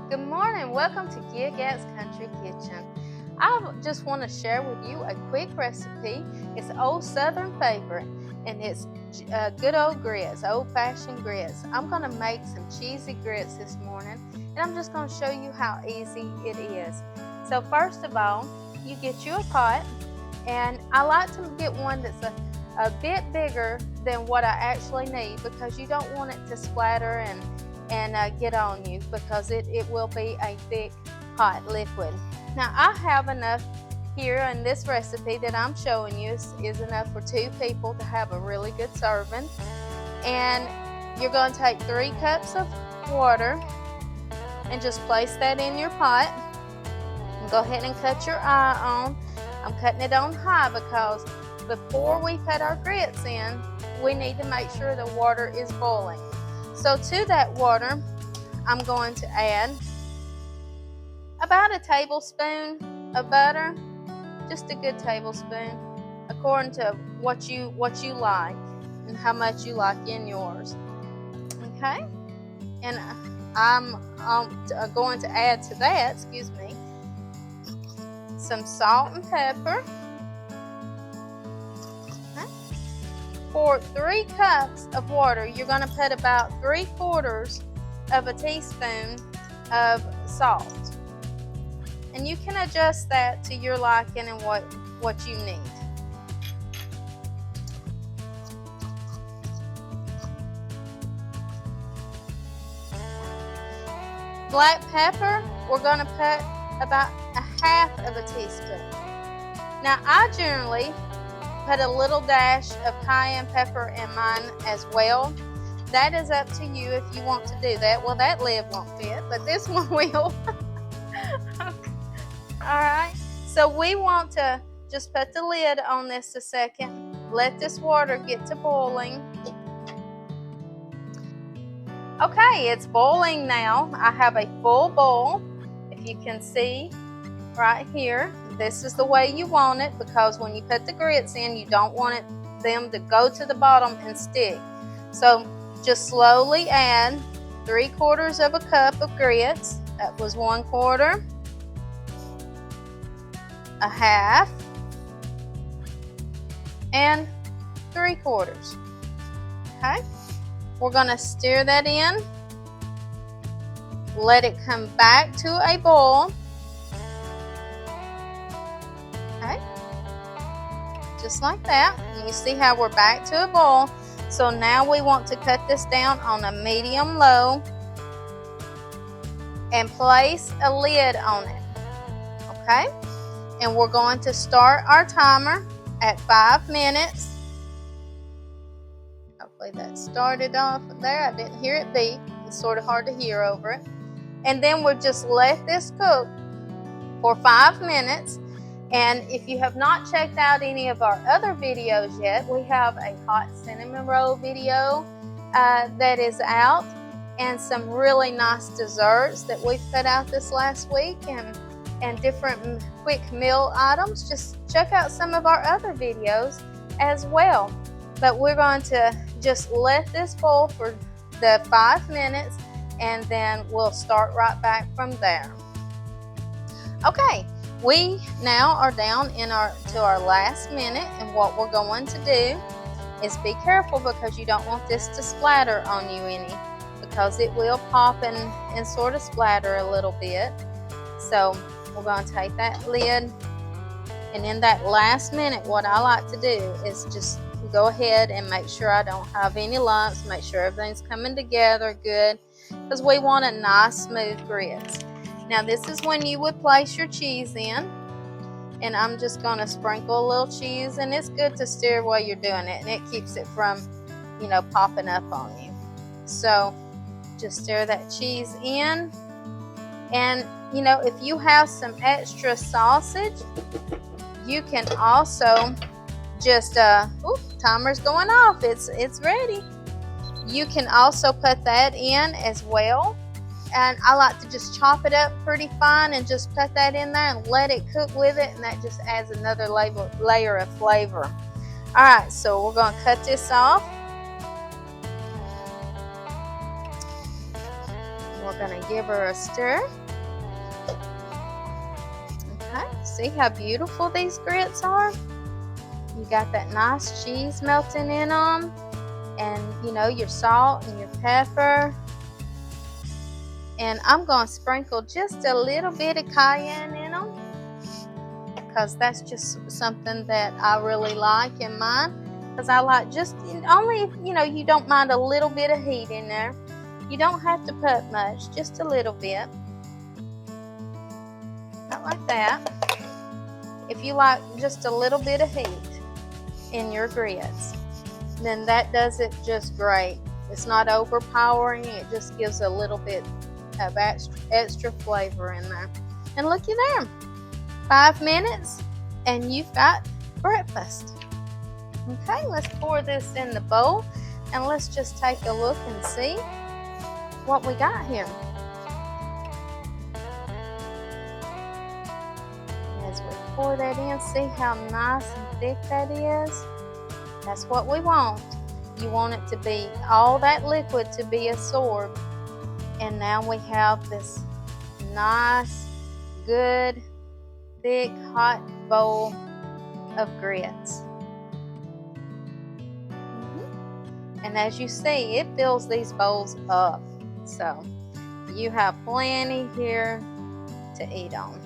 Good morning. Welcome to Gilgat's Country Kitchen. I just want to share with you a quick recipe. It's an old Southern favorite, and it's good old grits, old-fashioned grits. I'm going to make some cheesy grits this morning, and I'm just going to show you how easy it is. So first of all, you get you a pot, and I like to get one that's a bit bigger than what I actually need, because you don't want it to splatter and get on you, because it will be a thick hot liquid. Now I have enough here in this recipe that I'm showing you is enough for 2 people to have a really good serving. And you're going to take 3 cups of water and just place that in your pot, and go ahead and cut your eye on. I'm cutting it on high because before we put our grits in, we need to make sure the water is boiling. So to that water, I'm going to add about a tablespoon of butter, just a good tablespoon, according to what you like and how much you like in yours. Okay, and I'm going to add to that, some salt and pepper. For 3 cups of water, you're going to put about 3/4 of a teaspoon of salt. And you can adjust that to your liking and what you need. Black pepper, we're going to put about 1/2 of a teaspoon. Now I generally put a little dash of cayenne pepper in mine as well. That is up to you if you want to do that. Well, that lid won't fit, but this one will. Alright, so we want to just put the lid on this a second. Let this water get to boiling. Okay, it's boiling now. I have a full bowl, if you can see right here. This is the way you want it, because when you put the grits in, you don't want them to go to the bottom and stick. So just slowly add 3/4 of a cup of grits. That was 1/4, 1/2, and 3/4. Okay, we're going to stir that in. Let it come back to a boil. Okay, just like that. And you see how we're back to a boil. So now we want to cut this down on a medium-low and place a lid on it. Okay, and we're going to start our timer at 5 minutes. Hopefully that started off there. I didn't hear it beep. It's sort of hard to hear over it. And then we'll just let this cook for 5 minutes. And if you have not checked out any of our other videos yet, we have a hot cinnamon roll video that is out, and some really nice desserts that we've put out this last week, and different quick meal items. Just check out some of our other videos as well. But we're going to just let this boil for the 5 minutes, and then we'll start right back from there. Okay. We now are down to our last minute, and what we're going to do is be careful, because you don't want this to splatter on you any, because it will pop and sort of splatter a little bit. So we're going to take that lid, and in that last minute, what I like to do is just go ahead and make sure I don't have any lumps, make sure everything's coming together good, because we want a nice smooth grits. Now this is when you would place your cheese in, and I'm just going to sprinkle a little cheese, and it's good to stir while you're doing it, and it keeps it from, popping up on you. So just stir that cheese in, and if you have some extra sausage, you can also just timer's going off, it's ready. You can also put that in as well. And I like to just chop it up pretty fine and just put that in there and let it cook with it, and that just adds another layer of flavor. Alright, so we're going to cut this off. We're Gonna give her a stir. Okay, see how beautiful these grits are? You got that nice cheese melting in them, and you know, your salt and your pepper. And I'm gonna sprinkle just a little bit of cayenne in them, because that's just something that I really like in mine. Because I like just only if you don't mind a little bit of heat in there. You don't have to put much, just a little bit. Not like that. If you like just a little bit of heat in your grits, then that does it just great. It's not overpowering, it just gives a little bit of extra flavor in there. And looky there, 5 minutes and you've got breakfast. Okay, let's pour this in the bowl and let's just take a look and see what we got here. As we pour that in, see how nice and thick that is? That's what we want. You want it to be, all that liquid to be absorbed. And now we have this nice, good, thick, hot bowl of grits. And as you see, it fills these bowls up. So you have plenty here to eat on.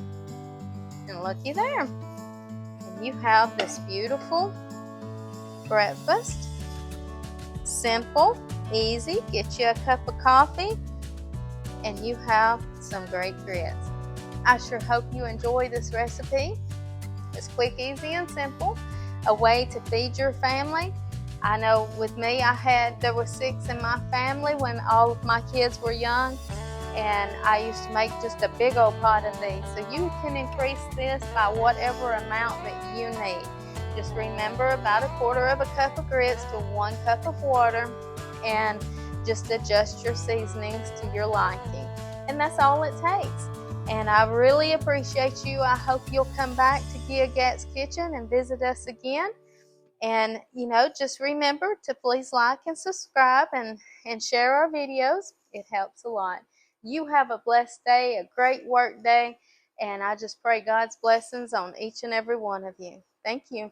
And looky there. And you have this beautiful breakfast. Simple, easy. Get you a cup of coffee and you have some great grits. I sure hope you enjoy this recipe. It's quick, easy, and simple. A way to feed your family. I know with me, there were 6 in my family when all of my kids were young, and I used to make just a big old pot of these. So you can increase this by whatever amount that you need. Just remember about 1/4 cup of grits to 1 cup of water, and just adjust your seasonings to your liking. And that's all it takes. And I really appreciate you. I hope you'll come back to Gia Gat's Kitchen and visit us again. And just remember to please like and subscribe and share our videos. It helps a lot. You have a blessed day, a great work day, and I just pray God's blessings on each and every one of you. Thank you.